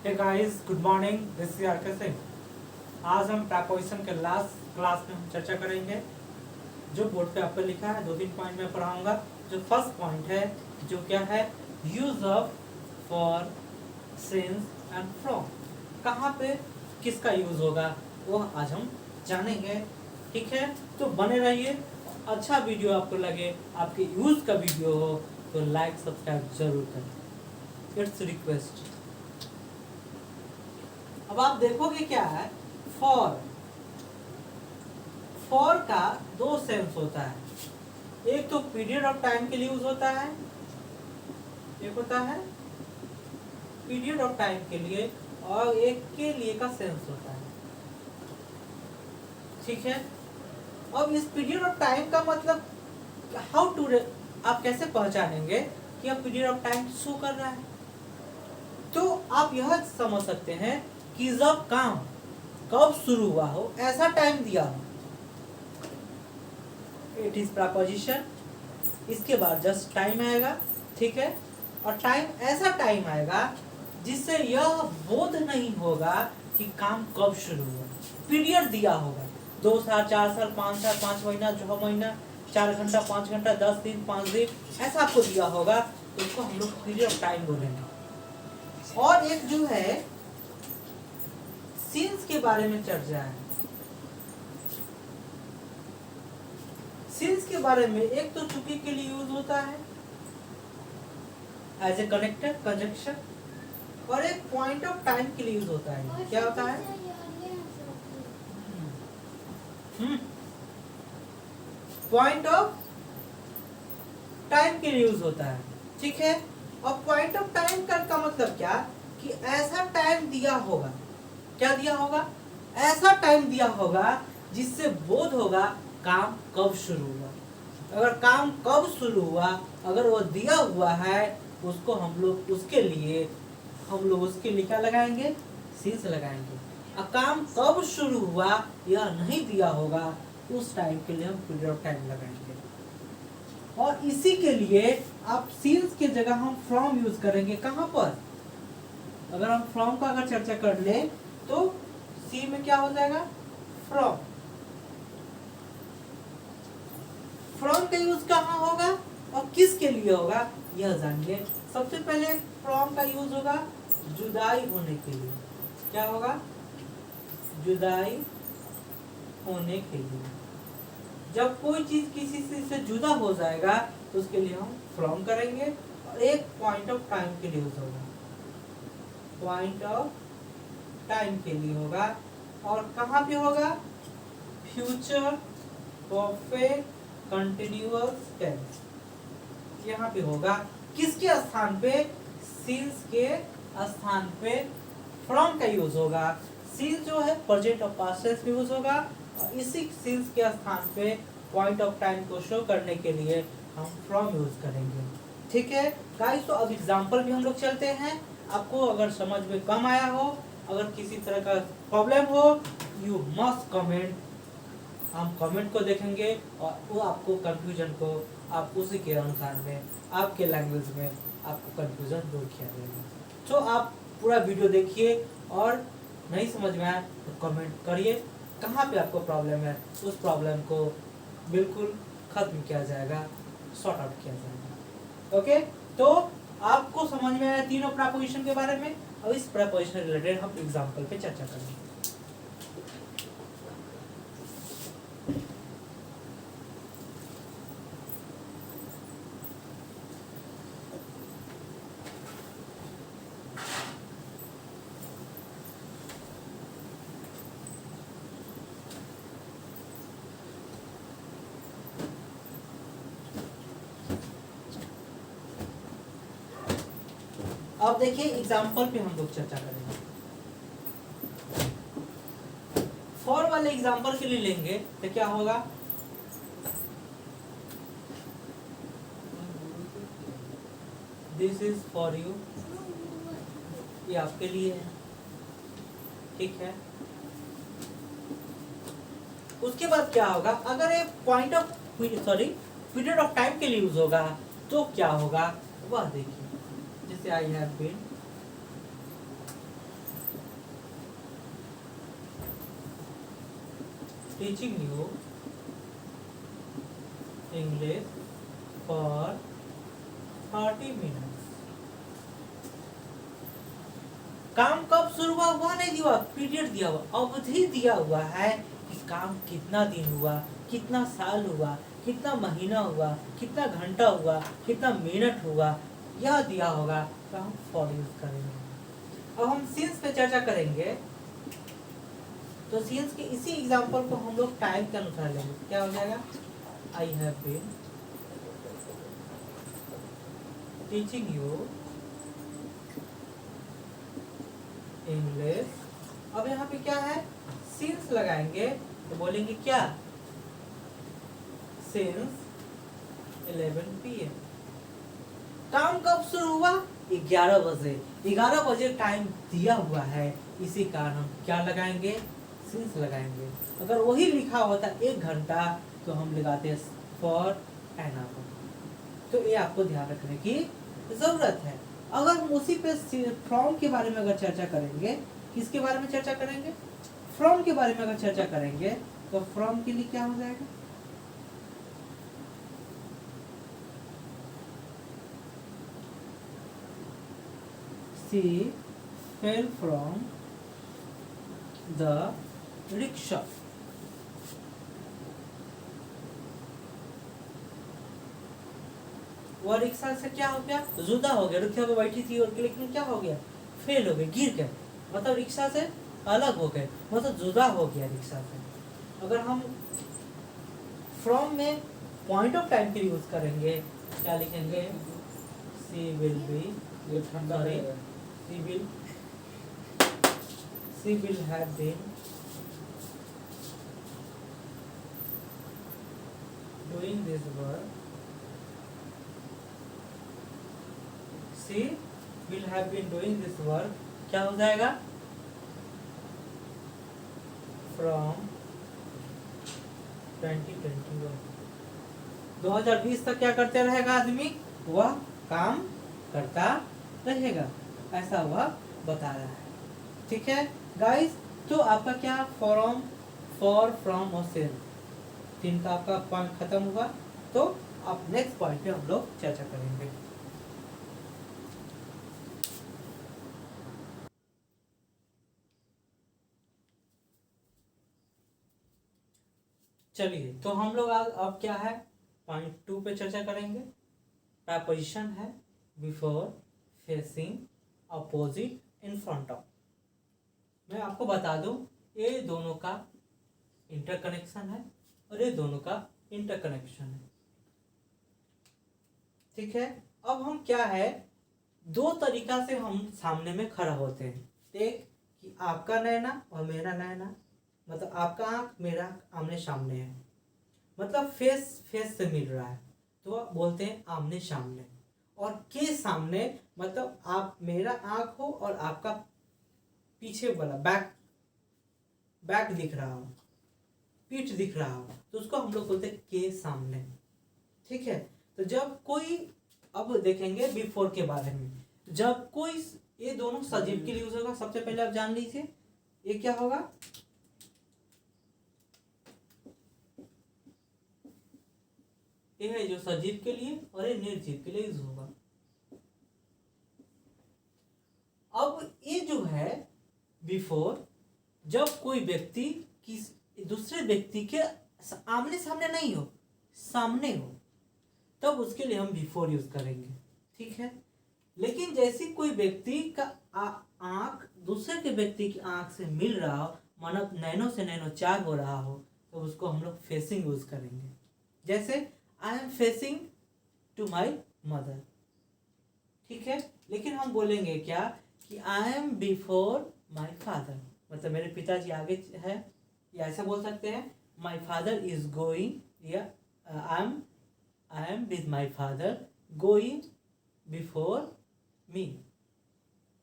Hey guys, good morning. This is RK Singh. आज हम preposition के लास्ट क्लास में हम चर्चा करेंगे। जो बोर्ड पे आपको लिखा है 2-3 पॉइंट में पढ़ाऊंगा। जो फर्स्ट पॉइंट है, जो क्या है, use of, for, since and from. कहाँ पे किसका यूज होगा वो आज हम जानेंगे। ठीक है, तो बने रहिए। अच्छा वीडियो आपको लगे, आपके यूज का वीडियो हो तो लाइक सब्सक्राइब जरूर करें। It's request. अब आप देखोगे क्या है, फॉर। फॉर का दो सेंस होता है। एक तो पीरियड ऑफ टाइम के लिए यूज होता है, एक होता है पीरियड ऑफ टाइम के लिए, और एक के लिए का सेंस होता है। ठीक है, अब इस पीरियड ऑफ टाइम का मतलब हाउ टू, आप कैसे पहचानेंगे कि अब पीरियड ऑफ टाइम शो कर रहा है। तो आप यह समझ सकते हैं कि जब काम कब शुरू हुआ हो, ऐसा टाइम दिया हो, इट इज प्रपोजिशन। इसके बाद जस्ट टाइम आएगा। ठीक है, और टाइम ऐसा टाइम आएगा जिससे यह बोध नहीं होगा कि काम कब शुरू हुआ। पीरियड दिया होगा 2 साल, 4 साल, 5 साल, 5 महीना, 6 महीना, 4 घंटा, 5 घंटा, 10 दिन, 5 दिन, ऐसा आपको दिया होगा, तो उसको हम लोग पीरियड ऑफ टाइम बोलेंगे। और एक जो है सीन्स के बारे में चर्चा है। सीन्स के बारे में एक तो चुकी के लिए यूज होता है एज ए कनेक्टर, कंजंक्शन, और एक पॉइंट ऑफ टाइम के लिए यूज होता है। क्या होता है? पॉइंट ऑफ टाइम के लिए यूज होता है। ठीक है, और पॉइंट ऑफ टाइम का मतलब क्या कि ऐसा टाइम दिया होगा। क्या दिया होगा? ऐसा टाइम दिया होगा जिससे बोध होगा काम कब शुरू हुआ। अगर काम कब शुरू हुआ, अगर वो दिया हुआ है, उसको हम लोग उसके लिए क्या लगाएंगे? सीन्स लगाएंगे। और काम कब शुरू हुआ यह नहीं दिया होगा, उस टाइम के लिए हम पीरियड ऑफ टाइम लगाएंगे। और इसी के लिए आप सीन्स के जगह हम फ्रॉम यूज करेंगे। कहाँ पर? अगर हम फ्रॉम का अगर चर्चा कर ले तो सी में क्या हो जाएगा? फ्रॉम। फ्रॉम का यूज कहाँ होगा और किसके लिए होगा यह जानिए। सबसे पहले फ्रॉम का यूज होगा जुदाई होने के लिए। क्या होगा? जुदाई होने के लिए। जब कोई चीज किसी चीज से जुदा हो जाएगा तो उसके लिए हम फ्रॉम करेंगे। और एक पॉइंट ऑफ टाइम के लिए यूज होगा, पॉइंट ऑफ टाइम के लिए होगा। और कहाँ पे होगा? फ्यूचर परफेक्ट कंटिन्यूअस टेंस, यहाँ पे होगा। किसके स्थान पे? सीन्स के स्थान पे फ्रॉम का यूज होगा। सीन्स जो है प्रेजेंट और पास्ट टेंस में यूज होगा, और इसी सीन्स के स्थान पे पॉइंट ऑफ टाइम को शो करने के लिए हम फ्रॉम यूज करेंगे। ठीक है गाइस, तो अब एग्जांपल भी हम लोग चलते हैं। आपको अगर समझ में कम आया हो, अगर किसी तरह का प्रॉब्लम हो, यू मस्ट कमेंट। हम कमेंट को देखेंगे और वो आपको कंफ्यूजन को आप उसी के अनुसार में आपके लैंग्वेज में आपको कंफ्यूजन दूर किया जाएगा। तो आप पूरा वीडियो देखिए, और नहीं समझ में आए तो कमेंट करिए कहाँ पे आपको प्रॉब्लम है। उस प्रॉब्लम को बिल्कुल खत्म किया जाएगा, सॉर्ट आउट किया जाएगा। ओके, तो आपको समझ में आया तीनों प्रीपोजिशन के बारे में। अब इस प्रीपोजिशन रिलेटेड हम एग्जांपल पे चर्चा करेंगे। अब देखिए एग्जांपल पे हम लोग चर्चा करेंगे। फॉर वाले एग्जांपल के लिए लेंगे तो क्या होगा? दिस इज फॉर यू, ये आपके लिए है। ठीक है, उसके बाद क्या होगा? अगर ये पीरियड ऑफ टाइम के लिए यूज होगा तो क्या होगा वह देखिए। जैसे I have been teaching you English for 30 minutes. काम कब शुरू हुआ हुआ नहीं दिया, पीरियड दिया हुआ, अवधि दिया हुआ है कि काम कितना दिन हुआ, कितना साल हुआ, कितना महीना हुआ, कितना घंटा हुआ, कितना मिनट हुआ, यह दिया होगा तो हम फॉर यूज करेंगे। अब हम सिंस पे चर्चा करेंगे, तो सिंस के इसी एग्जांपल को हम लोग टाइम के अनुसार लेंगे। क्या हो जाएगा, I have been teaching you English. अब यहाँ पे क्या है, सिंस लगाएंगे तो बोलेंगे क्या, सिंस 11 PM। काम कब शुरू हुआ, 11 बजे। 11 बजे टाइम दिया हुआ है, इसी कारण हम क्या लगाएंगे, सिंस लगाएंगे। अगर वही लिखा होता 1 घंटा तो हम लगाते फॉर एन आवर। तो ये आपको ध्यान रखने की जरूरत है। अगर हम उसी पे फ्रॉम के बारे में अगर चर्चा करेंगे, किसके बारे में चर्चा करेंगे, फ्रॉम के बारे में अगर चर्चा करेंगे, तो फ्रॉम के लिए क्या हो जाएगा, she fell from the rickshaw। वह रिक्शा से क्या हो गया, जुदा हो गया। रिक्शा पे बैठी थी और लेकिन क्या हो गया, फेल हो गए, गिर गए, मतलब रिक्शा से अलग हो गए, मतलब जुदा हो गया रिक्शा से। अगर हम फ्रॉम में पॉइंट ऑफ टाइम के लिए यूज करेंगे, क्या लिखेंगे, she will be, sorry, she will have been doing this work, she will have been doing this work। क्या हो जाएगा, from 2021, 2020 तक क्या करते रहेगा आदमी, वह काम करता रहेगा, ऐसा वह बता रहा है। ठीक है गाइस, तो आपका क्या फॉर्म, फॉर, फ्रॉम और सिंस, तीन का आपका पॉइंट खत्म हुआ। तो अब नेक्स्ट पॉइंट पे हम लोग चर्चा करेंगे। चलिए, तो हम लोग अब क्या है, पॉइंट 2 पे चर्चा करेंगे। प्रपोजिशन है before, facing, opposite, in front of. मैं आपको बता दूं, ये दोनों का इंटरकनेक्शन है और ये दोनों का इंटरकनेक्शन है। ठीक है, अब हम क्या है, 2 तरीका से हम सामने में खड़ा होते हैं। एक कि आपका नैना और मेरा नैना, मतलब आपका आंख मेरा आमने सामने है, मतलब फेस फेस से मिल रहा है, तो बोलते हैं आमने सामने। और के सामने मतलब आप, मेरा आंख हो और आपका पीछे वाला बैक दिख रहा हो, पीठ दिख रहा हो, तो उसको हम लोग बोलते हैं के सामने। ठीक है, तो जब कोई, अब देखेंगे बिफोर के बारे में, जब कोई, ये दोनों सजीव के लिए यूज होगा। सबसे पहले आप जान लीजिए ये क्या होगा, ये है जो सजीव के लिए और ये निर्जीव के लिए यूज होगा। अब ये जो है बिफोर, जब कोई व्यक्ति किस दूसरे व्यक्ति के आमने सामने नहीं हो, सामने हो, तब उसके लिए हम बिफोर यूज करेंगे। ठीक है, लेकिन जैसे कोई व्यक्ति का आंख दूसरे के व्यक्ति की आंख से मिल रहा हो, मानो नैनो से नैनो चार हो रहा हो, तो उसको हम लोग फेसिंग यूज करेंगे। जैसे I am facing to my mother. ठीक है, लेकिन हम बोलेंगे क्या कि I am before my father, मतलब मेरे पिताजी आगे है, या ऐसा बोल सकते हैं माई फादर इज गोइंग, या I am with my father going before me,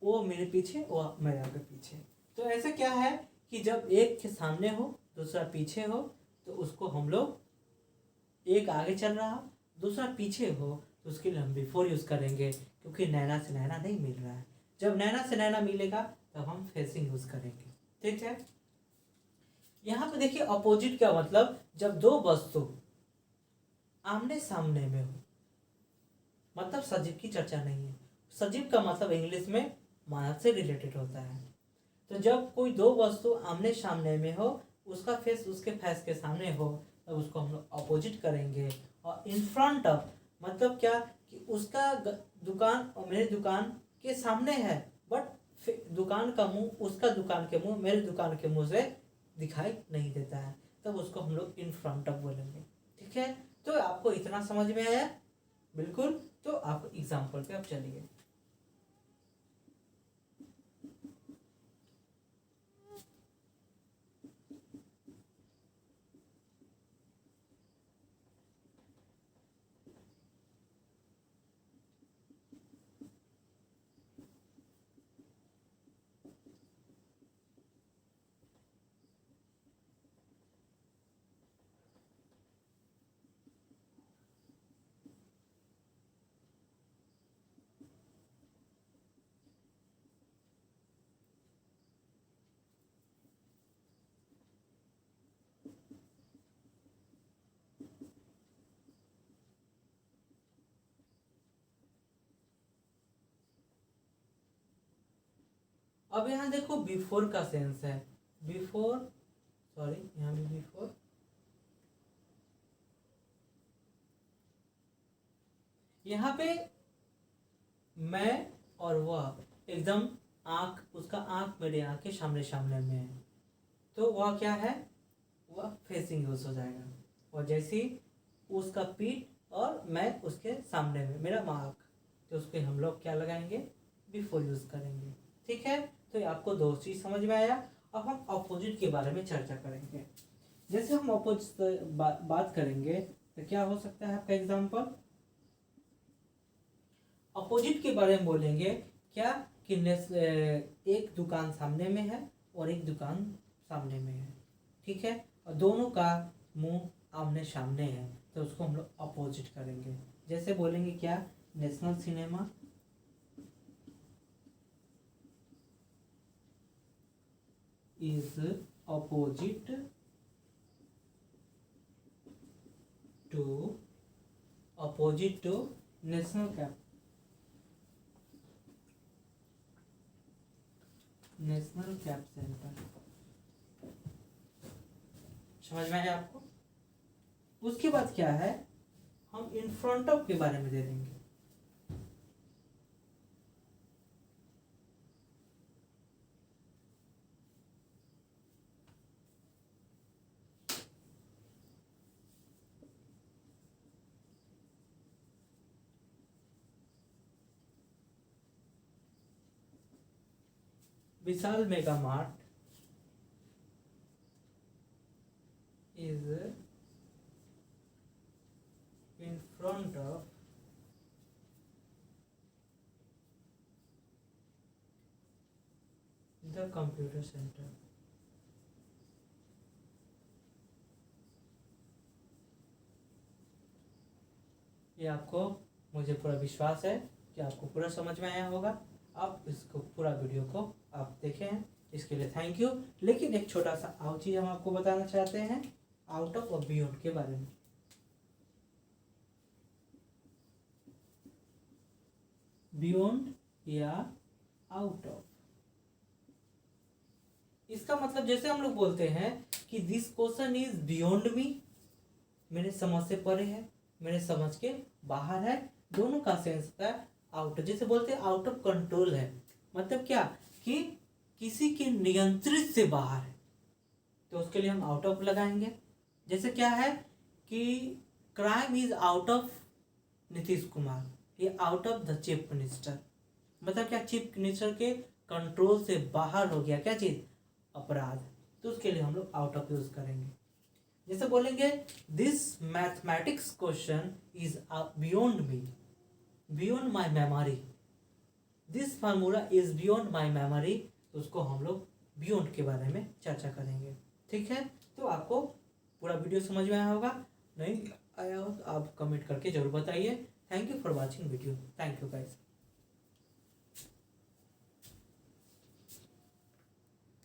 वो मेरे पीछे, वो मेरे आगे पीछे। तो ऐसा क्या है कि जब एक के सामने हो दूसरा पीछे हो, तो उसको हम लोग, एक आगे चल रहा हो दूसरा पीछे हो, तो उसके लिए हम बिफोर यूज करेंगे, क्योंकि नैना से नैना नहीं मिल रहा है। जब नैना से नैना मिलेगा तब हम फेसिंग यूज करेंगे। ठीक है, यहाँ पे देखिए अपोजिट का मतलब जब दो वस्तु आमने सामने में हो, मतलब सजीव की चर्चा नहीं है। सजीव का मतलब इंग्लिश में मानव से रिलेटेड होता है। तो जब कोई दो वस्तु आमने सामने में हो, उसका फेस उसके फेस के सामने हो, तब उसको हम लोग अपोजिट करेंगे। और इन फ्रंट ऑफ मतलब क्या कि उसका दुकान और मेरी दुकान के सामने है, बट दुकान का मुंह उसका दुकान के मुंह मेरे दुकान के मुंह से दिखाई नहीं देता है, तब उसको हम लोग इन फ्रंट ऑफ बोलेंगे। ठीक है, तो आपको इतना समझ में आया? बिल्कुल। तो आप एग्जाम्पल पे अब चलिए। अब यहाँ देखो बिफोर का सेंस है। बिफोर, सॉरी यहाँ भी बिफोर। यहाँ पे मैं और वह एकदम आंख, उसका आंख मेरे आंख के सामने सामने में है, तो वह क्या है, वह फेसिंग यूज हो जाएगा। और जैसे ही उसका पीठ और मैं उसके सामने में मेरा आंख, तो उसके हम लोग क्या लगाएंगे, बिफोर यूज करेंगे। ठीक है, तो ये आपको दो चीज समझ में आया। अब हम अपोजिट के बारे में चर्चा करेंगे। जैसे हम अपोजिट बात करेंगे तो क्या हो सकता है आपका एग्जाम्पल। अपोजिट के बारे में बोलेंगे क्या कि एक दुकान सामने में है और एक दुकान सामने में है। ठीक है, और दोनों का मुंह आमने सामने है, तो उसको हम लोग अपोजिट करेंगे। जैसे बोलेंगे क्या, national cinema is opposite to national cap, national cap centre. समझ में आया आपको? उसके बाद क्या है, हम इन फ्रंट ऑफ के बारे में दे देंगे। Vishal Mega Mart is in front of the computer center। ये आपको, मुझे पूरा विश्वास है कि आपको पूरा समझ में आया होगा। आप इसको पूरा वीडियो को आप देखें हैं, इसके लिए थैंक यू। लेकिन एक छोटा सा और चीज़ हम आपको बताना चाहते हैं आउट ऑफ और बियॉन्ड के बारे में। बियॉन्ड या आउट ऑफ, इसका मतलब जैसे हम लोग बोलते हैं कि this question is beyond me, मेरे समझ से परे है, मेरे समझ के बाहर है, दोनों का सेंस होता है आउट। जैसे बोलते हैं आउट ऑफ कंट्रोल है, मतलब क्या कि किसी के नियंत्रित से बाहर है, तो उसके लिए हम आउट ऑफ लगाएंगे। जैसे क्या है कि crime is out of Nitish Kumar, ये out of the chief minister, मतलब क्या चीफ मिनिस्टर के कंट्रोल से बाहर हो गया क्या चीज, अपराध, तो उसके लिए हम लोग आउट ऑफ यूज करेंगे। जैसे बोलेंगे this mathematics question is beyond me, beyond my memory, this formula is beyond my memory, तो उसको हम लोग बियॉन्ड के बारे में चर्चा करेंगे। ठीक है, तो आपको पूरा वीडियो समझ में आया होगा, नहीं आया हो तो आप कमेंट करके जरूर बताइए। Thank you for watching video, thank you guys.